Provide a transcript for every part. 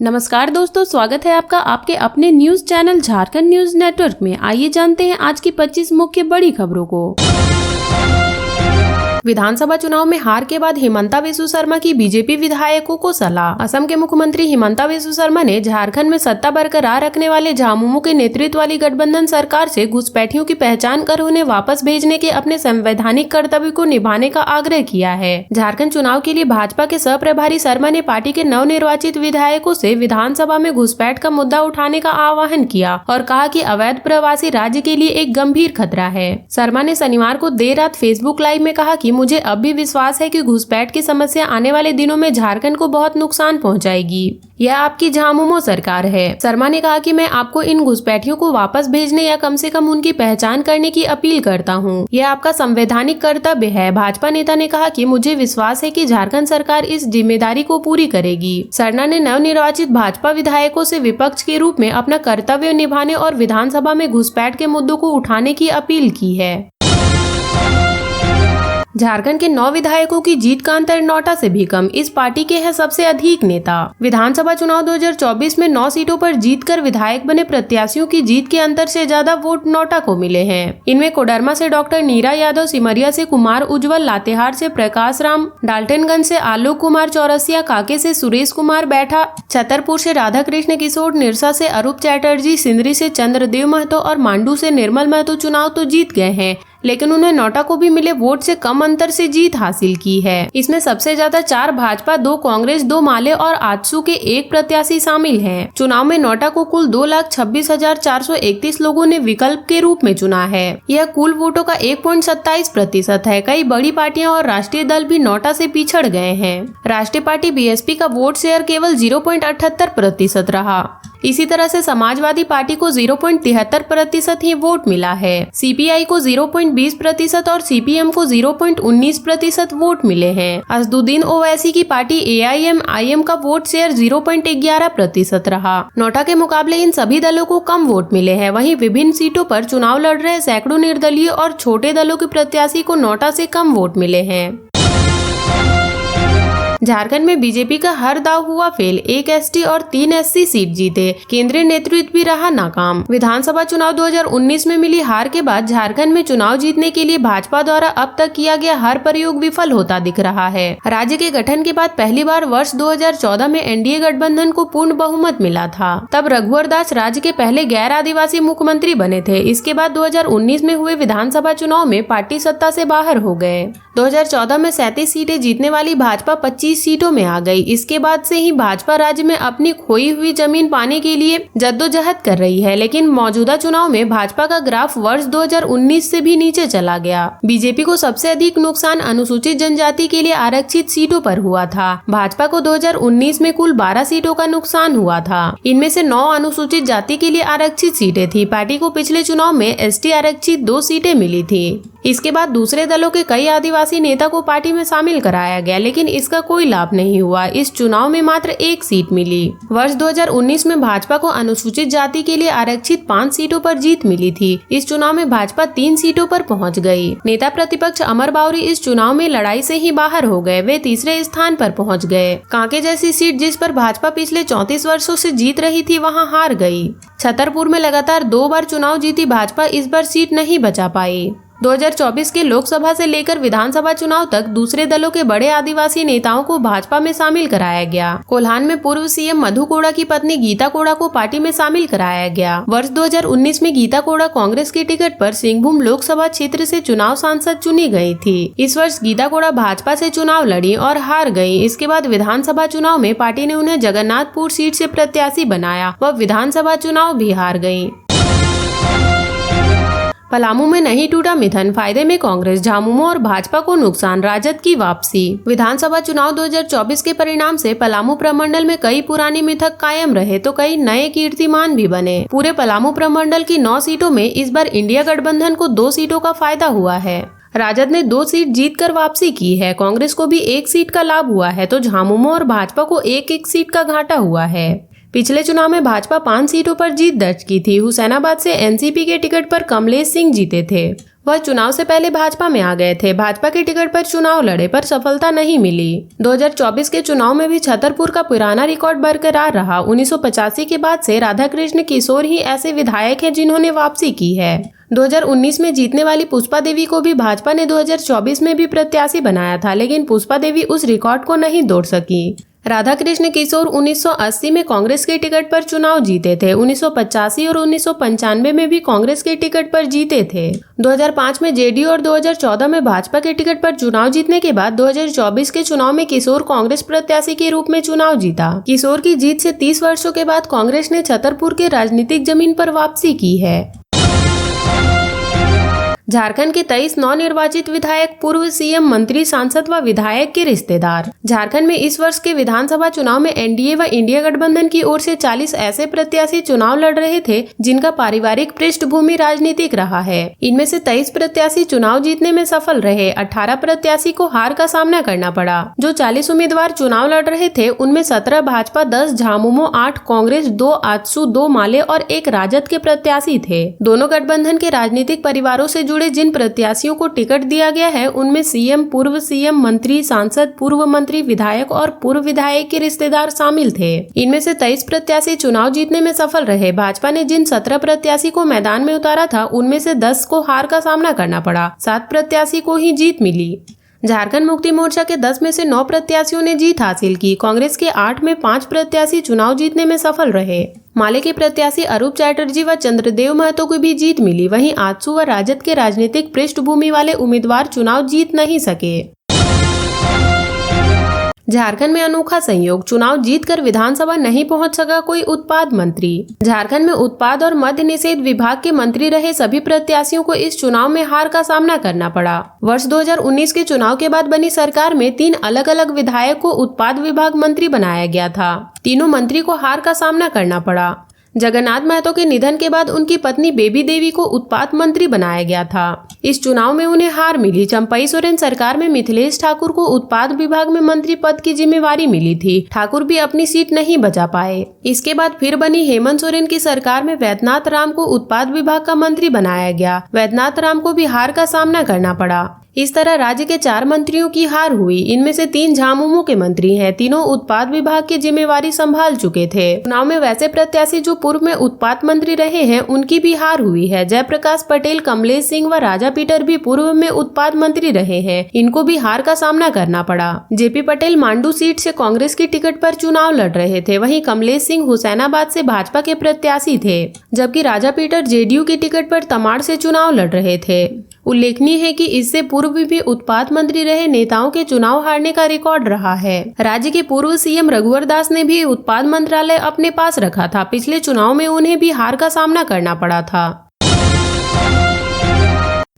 नमस्कार दोस्तों, स्वागत है आपका आपके अपने news channel Jharkhand news network में। आइए जानते हैं आज की 25 मुख्य बड़ी खबरों को। विधानसभा चुनाव में हार के बाद हिमंता बिस्वा शर्मा की बीजेपी विधायकों को सलाह। असम के मुख्यमंत्री हिमंता बिस्वा शर्मा ने झारखंड में सत्ता बरकरार रखने वाले झामुमो के नेतृत्व वाली गठबंधन सरकार से घुसपैठियों की पहचान कर उन्हें वापस भेजने के अपने संवैधानिक कर्तव्य को निभाने का आग्रह किया है। झारखंड चुनाव के लिए भाजपा के सह प्रभारी शर्मा ने पार्टी के नवनिर्वाचित विधायकों से विधानसभा में घुसपैठ का मुद्दा उठाने का आह्वान किया और कहा कि अवैध प्रवासी राज्य के लिए एक गंभीर खतरा है। शर्मा ने शनिवार को देर रात फेसबुक लाइव में कहा कि मुझे अब भी विश्वास है कि घुसपैठ की समस्या आने वाले दिनों में झारखंड को बहुत नुकसान पहुंचाएगी। यह आपकी झामुमो सरकार है। शर्मा ने कहा कि मैं आपको इन घुसपैठियों को वापस भेजने या कम से कम उनकी पहचान करने की अपील करता हूं। यह आपका संवैधानिक कर्तव्य है। भाजपा नेता ने कहा कि मुझे विश्वास है कि झारखंड सरकार इस जिम्मेदारी को पूरी करेगी। शर्मा ने नवनिर्वाचित भाजपा विधायकों से विपक्ष के रूप में अपना कर्तव्य निभाने और विधानसभा में घुसपैठ के मुद्दों को उठाने की अपील की है। झारखंड के 9 विधायकों की जीत का अंतर नोटा से भी कम। इस पार्टी के हैं सबसे अधिक नेता। विधानसभा चुनाव 2024 में 9 सीटों पर जीतकर विधायक बने प्रत्याशियों की जीत के अंतर से ज्यादा वोट नोटा को मिले हैं। इनमें कोडरमा से डॉक्टर नीरा यादव, सिमरिया से कुमार उज्जवल, लातेहार से प्रकाश राम, डाल्टनगंज से आलोक कुमार चौरसिया, कांके से सुरेश कुमार बैठा, छतरपुर से राधा कृष्ण किशोर, निरसा से अरूप चैटर्जी, सिंदरी से चंद्रदेव महतो और मांडू से निर्मल महतो चुनाव तो जीत गए हैं, लेकिन उन्हें नोटा को भी मिले वोट से कम अंतर से जीत हासिल की है। इसमें सबसे ज्यादा 4 भाजपा, 2 कांग्रेस, 2 माले और आजसू के 1 प्रत्याशी शामिल हैं। चुनाव में नोटा को कुल 2,26,431 लोगों ने विकल्प के रूप में चुना है। यह कुल वोटों का 1.27% है। कई बड़ी पार्टियां और राष्ट्रीय दल भी नोटा से पिछड़ गए हैं। राष्ट्रीय पार्टी बीएसपी का वोट शेयर केवल 0.78% रहा। इसी तरह से समाजवादी पार्टी को 0.73% ही वोट मिला है। सीपीआई को 0.20% और सीपीएम को 0.19% वोट मिले हैं। असदुद्दीन ओवैसी की पार्टी एआईएमआईएम का वोट शेयर 0.11% रहा। नोटा के मुकाबले इन सभी दलों को कम वोट मिले हैं। वहीं विभिन्न सीटों पर चुनाव लड़ रहे सैकड़ों निर्दलीय और छोटे दलों के प्रत्याशी को नोटा से कम वोट मिले हैं। झारखंड में बीजेपी का हर दाव हुआ फेल। 1 एसटी और 3 एससी सीट जीते, केंद्रीय नेतृत्व भी रहा नाकाम। विधानसभा चुनाव 2019 में मिली हार के बाद झारखंड में चुनाव जीतने के लिए भाजपा द्वारा अब तक किया गया हर प्रयोग विफल होता दिख रहा है। राज्य के गठन के बाद पहली बार वर्ष 2014 में एनडीए गठबंधन को पूर्ण बहुमत मिला था। तब रघुवर दास राज्य के पहले गैर आदिवासी मुख्यमंत्री बने थे। इसके बाद 2019 में हुए विधानसभा चुनाव में पार्टी सत्ता से बाहर हो गए। 2014 में 37 सीटें जीतने वाली भाजपा 25 सीटों में आ गई। इसके बाद से ही भाजपा राज्य में अपनी खोई हुई जमीन पाने के लिए जद्दोजहद कर रही है, लेकिन मौजूदा चुनाव में भाजपा का ग्राफ वर्ष 2019 से भी नीचे चला गया। बीजेपी को सबसे अधिक नुकसान अनुसूचित जनजाति के लिए आरक्षित सीटों पर हुआ था। भाजपा को 2019 में कुल 12 सीटों का नुकसान हुआ था। इनमें से 9 अनुसूचित जाति के लिए आरक्षित सीटें थी। पार्टी को पिछले चुनाव में एसटी आरक्षित 2 सीटें मिली थी। इसके बाद दूसरे दलों के कई आदिवासी नेता को पार्टी में शामिल कराया गया, लेकिन इसका कोई लाभ नहीं हुआ। इस चुनाव में मात्र 1 सीट मिली। वर्ष 2019 में भाजपा को अनुसूचित जाति के लिए आरक्षित 5 सीटों पर जीत मिली थी। इस चुनाव में भाजपा 3 सीटों पर पहुंच गई। नेता प्रतिपक्ष अमर बावरी इस चुनाव में लड़ाई से ही बाहर हो गए। वे तीसरे स्थान पर पहुंच गए। कांके जैसी सीट जिस पर भाजपा पिछले 34 वर्षों से जीत रही थी, वहां हार गई। छतरपुर में लगातार 2 बार चुनाव जीती भाजपा इस बार सीट नहीं बचा पाई। 2024 के लोकसभा से लेकर विधानसभा चुनाव तक दूसरे दलों के बड़े आदिवासी नेताओं को भाजपा में शामिल कराया गया। कोल्हान में पूर्व सीएम मधु कोड़ा की पत्नी गीता कोड़ा को पार्टी में शामिल कराया गया। वर्ष 2019 में गीता कोड़ा कांग्रेस के टिकट पर सिंहभूम लोकसभा क्षेत्र से चुनाव सांसद चुनी गई थी। इस वर्ष गीता कोड़ा भाजपा से चुनाव लड़ी और हार गयी। इसके बाद विधानसभा चुनाव में पार्टी ने उन्हें जगन्नाथपुर सीट से प्रत्याशी बनाया। वह विधानसभा चुनाव भी हार गयी। पलामू में नहीं टूटा मिथन, फायदे में कांग्रेस, झामुमो और भाजपा को नुकसान, राजद की वापसी। विधानसभा चुनाव 2024 के परिणाम से पलामू प्रमंडल में कई पुराने मिथक कायम रहे तो कई नए कीर्तिमान भी बने। पूरे पलामू प्रमंडल की 9 सीटों में इस बार इंडिया गठबंधन को 2 सीटों का फायदा हुआ है। राजद ने 2 सीट जीतकर वापसी की है। कांग्रेस को भी 1 सीट का लाभ हुआ है तो झामुमो और भाजपा को 1-1 सीट का घाटा हुआ है। पिछले चुनाव में भाजपा 5 सीटों पर जीत दर्ज की थी। हुसैनाबाद से एनसीपी के टिकट पर कमलेश सिंह जीते थे। वह चुनाव से पहले भाजपा में आ गए थे। भाजपा के टिकट पर चुनाव लड़े पर सफलता नहीं मिली। 2024 के चुनाव में भी छतरपुर का पुराना रिकॉर्ड बरकरार रहा। 1985 के बाद से राधाकृष्ण किशोर ही ऐसे विधायक हैं जिन्होंने वापसी की है। 2019 में जीतने वाली पुष्पा देवी को भी भाजपा ने 2024 में भी प्रत्याशी बनाया था, लेकिन पुष्पा देवी उस रिकॉर्ड को नहीं तोड़ सकी। राधाकृष्ण किशोर 1980 में कांग्रेस के टिकट पर चुनाव जीते थे। 1985 और 1995 में भी कांग्रेस के टिकट पर जीते थे। 2005 में जेडीयू और 2014 में भाजपा के टिकट पर चुनाव जीतने के बाद 2024 के चुनाव में किशोर कांग्रेस प्रत्याशी के रूप में चुनाव जीता। किशोर की जीत से 30 वर्षों के बाद कांग्रेस ने छतरपुर के राजनीतिक जमीन पर वापसी की है। झारखंड के 23 नवनिर्वाचित विधायक पूर्व सीएम, मंत्री, सांसद व विधायक के रिश्तेदार। झारखंड में इस वर्ष के विधानसभा चुनाव में एनडीए व इंडिया गठबंधन की ओर से 40 ऐसे प्रत्याशी चुनाव लड़ रहे थे जिनका पारिवारिक पृष्ठभूमि राजनीतिक रहा है। इनमें से 23 प्रत्याशी चुनाव जीतने में सफल रहे। 18 प्रत्याशी को हार का सामना करना पड़ा। जो 40 उम्मीदवार चुनाव लड़ रहे थे उनमें 17 भाजपा, 10 झामुमो, 8 कांग्रेस, 2 आजसू, 2 माले और 1 राजद के प्रत्याशी थे। दोनों गठबंधन के राजनीतिक परिवारों से जुड़े जिन प्रत्याशियों को टिकट दिया गया है उनमें सीएम, पूर्व सीएम, मंत्री, सांसद, पूर्व मंत्री, विधायक और पूर्व विधायक के रिश्तेदार शामिल थे। इनमें से 23 प्रत्याशी चुनाव जीतने में सफल रहे। भाजपा ने जिन 17 प्रत्याशी को मैदान में उतारा था उनमें से 10 को हार का सामना करना पड़ा। 7 प्रत्याशी को ही जीत मिली। झारखंड मुक्ति मोर्चा के 10 में से 9 प्रत्याशियों ने जीत हासिल की। कांग्रेस के 8 में 5 प्रत्याशी चुनाव जीतने में सफल रहे। माले के प्रत्याशी अरूप चैटर्जी व चंद्रदेव महतो को भी जीत मिली। वहीं आजसू व राजद के राजनीतिक पृष्ठभूमि वाले उम्मीदवार चुनाव जीत नहीं सके। झारखंड में अनोखा संयोग, चुनाव जीतकर विधानसभा नहीं पहुंच सका कोई उत्पाद मंत्री। झारखंड में उत्पाद और मद्य निषेध विभाग के मंत्री रहे सभी प्रत्याशियों को इस चुनाव में हार का सामना करना पड़ा। वर्ष 2019 के चुनाव के बाद बनी सरकार में 3 अलग अलग विधायक को उत्पाद विभाग मंत्री बनाया गया था। तीनों मंत्री को हार का सामना करना पड़ा। जगन्नाथ महतो के निधन के बाद उनकी पत्नी बेबी देवी को उत्पाद मंत्री बनाया गया था। इस चुनाव में उन्हें हार मिली। चंपई सोरेन सरकार में मिथिलेश ठाकुर को उत्पाद विभाग में मंत्री पद की जिम्मेवारी मिली थी। ठाकुर भी अपनी सीट नहीं बचा पाए। इसके बाद फिर बनी हेमंत सोरेन की सरकार में वैद्यनाथ राम को उत्पाद विभाग का मंत्री बनाया गया। वैद्यनाथ राम को भी हार का सामना करना पड़ा। इस तरह राज्य के 4 मंत्रियों की हार हुई। इनमें से 3 झामुमो के मंत्री हैं। तीनों उत्पाद विभाग की जिम्मेवारी संभाल चुके थे। चुनाव में वैसे प्रत्याशी जो पूर्व में उत्पाद मंत्री रहे हैं उनकी भी हार हुई है। जयप्रकाश पटेल, कमलेश सिंह व राजा पीटर भी पूर्व में उत्पाद मंत्री रहे हैं। इनको भी हार का सामना करना पड़ा। जेपी पटेल मांडू सीट से कांग्रेस की टिकट पर चुनाव लड़ रहे थे। वहीं कमलेश सिंह हुसैनाबाद से भाजपा के प्रत्याशी थे, जबकि राजा पीटर जेडीयू की टिकट पर तमाड़ से चुनाव लड़ रहे थे। उल्लेखनीय है कि इससे पूर्व भी उत्पाद मंत्री रहे नेताओं के चुनाव हारने का रिकॉर्ड रहा है। राज्य के पूर्व सीएम रघुवर दास ने भी उत्पाद मंत्रालय अपने पास रखा था। पिछले चुनाव में उन्हें भी हार का सामना करना पड़ा था।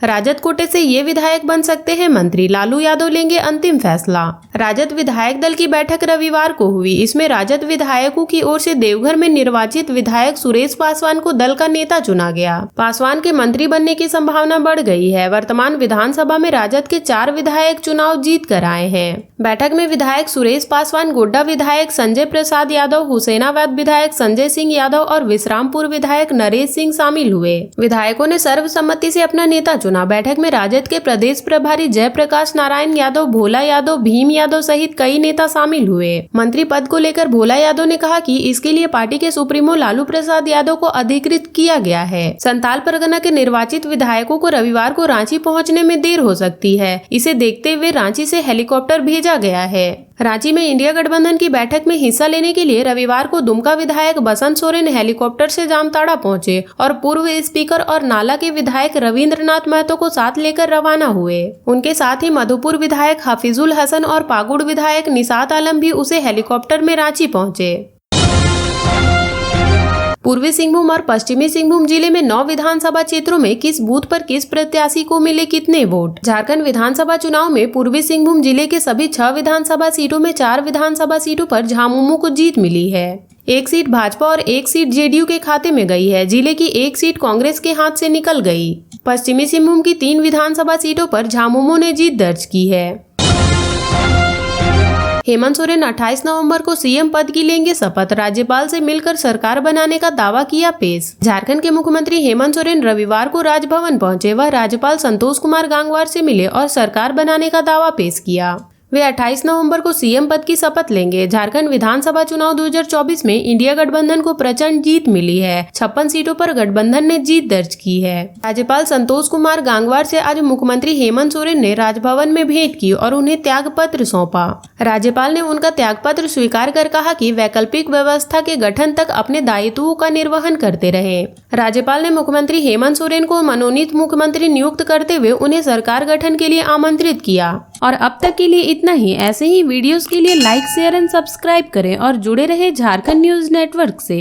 राजद कोटे से ये विधायक बन सकते हैं मंत्री, लालू यादव लेंगे अंतिम फैसला। राजद विधायक दल की बैठक रविवार को हुई। इसमें राजद विधायकों की ओर से देवघर में निर्वाचित विधायक सुरेश पासवान को दल का नेता चुना गया। पासवान के मंत्री बनने की संभावना बढ़ गई है। वर्तमान विधानसभा में राजद के 4 विधायक चुनाव जीत कर आए हैं। बैठक में विधायक सुरेश पासवान, गोड्डा विधायक संजय प्रसाद यादव, हुसैनाबाद विधायक संजय सिंह यादव और विश्रामपुर विधायक नरेश सिंह शामिल हुए। विधायकों ने सर्वसम्मति से अपना नेता चुना। बैठक में राजद के प्रदेश प्रभारी जयप्रकाश नारायण यादव, भोला यादव, भीम यादव सहित कई नेता शामिल हुए। मंत्री पद को लेकर भोला यादव ने कहा कि इसके लिए पार्टी के सुप्रीमो लालू प्रसाद यादव को अधिकृत किया गया है। संताल परगना के निर्वाचित विधायकों को रविवार को रांची पहुंचने में देर हो सकती है। इसे देखते हुए रांची से हेलीकॉप्टर भेजा गया है। रांची में इंडिया गठबंधन की बैठक में हिस्सा लेने के लिए रविवार को दुमका विधायक बसंत सोरेन हेलीकॉप्टर से जामताड़ा पहुंचे और पूर्व स्पीकर और नाला के विधायक रविंद्रनाथ महतो को साथ लेकर रवाना हुए। उनके साथ ही मधुपुर विधायक हफीजुल हसन और पागुड़ विधायक निशात आलम भी उसे हेलीकॉप्टर में रांची पहुंचे। पूर्वी सिंहभूम और पश्चिमी सिंहभूम जिले में 9 विधानसभा क्षेत्रों में किस बूथ पर किस प्रत्याशी को मिले कितने वोट। झारखंड विधानसभा चुनाव में पूर्वी सिंहभूम जिले के सभी 6 विधानसभा सीटों में 4 विधानसभा सीटों पर झामुमो को जीत मिली है। 1 सीट भाजपा और 1 सीट जेडीयू के खाते में गई है। जिले की 1 सीट कांग्रेस के हाथ से निकल गई। पश्चिमी सिंहभूम की 3 विधानसभा सीटों पर झामुमो ने जीत दर्ज की है। हेमंत सोरेन 28 नवंबर को सीएम पद की लेंगे शपथ, राज्यपाल से मिलकर सरकार बनाने का दावा किया पेश। झारखंड के मुख्यमंत्री हेमंत सोरेन रविवार को राजभवन पहुंचे। वह राज्यपाल संतोष कुमार गंगवार से मिले और सरकार बनाने का दावा पेश किया। वे 28 नवंबर को सीएम पद की शपथ लेंगे। झारखंड विधानसभा चुनाव 2024 में इंडिया गठबंधन को प्रचंड जीत मिली है। 56 सीटों पर गठबंधन ने जीत दर्ज की है। राज्यपाल संतोष कुमार गंगवार से आज मुख्यमंत्री हेमंत सोरेन ने राजभवन में भेंट की और उन्हें त्याग पत्र सौंपा। राज्यपाल ने उनका त्याग पत्र स्वीकार कर कहा कि वैकल्पिक व्यवस्था के गठन तक अपने दायित्वों का निर्वहन करते रहे। राज्यपाल ने मुख्यमंत्री हेमंत सोरेन को मनोनीत मुख्यमंत्री नियुक्त करते हुए उन्हें सरकार गठन के लिए आमंत्रित किया। और अब तक के लिए इतना ही। ऐसे ही वीडियोस के लिए लाइक, शेयर एंड सब्सक्राइब करें और जुड़े रहे झारखंड न्यूज नेटवर्क से।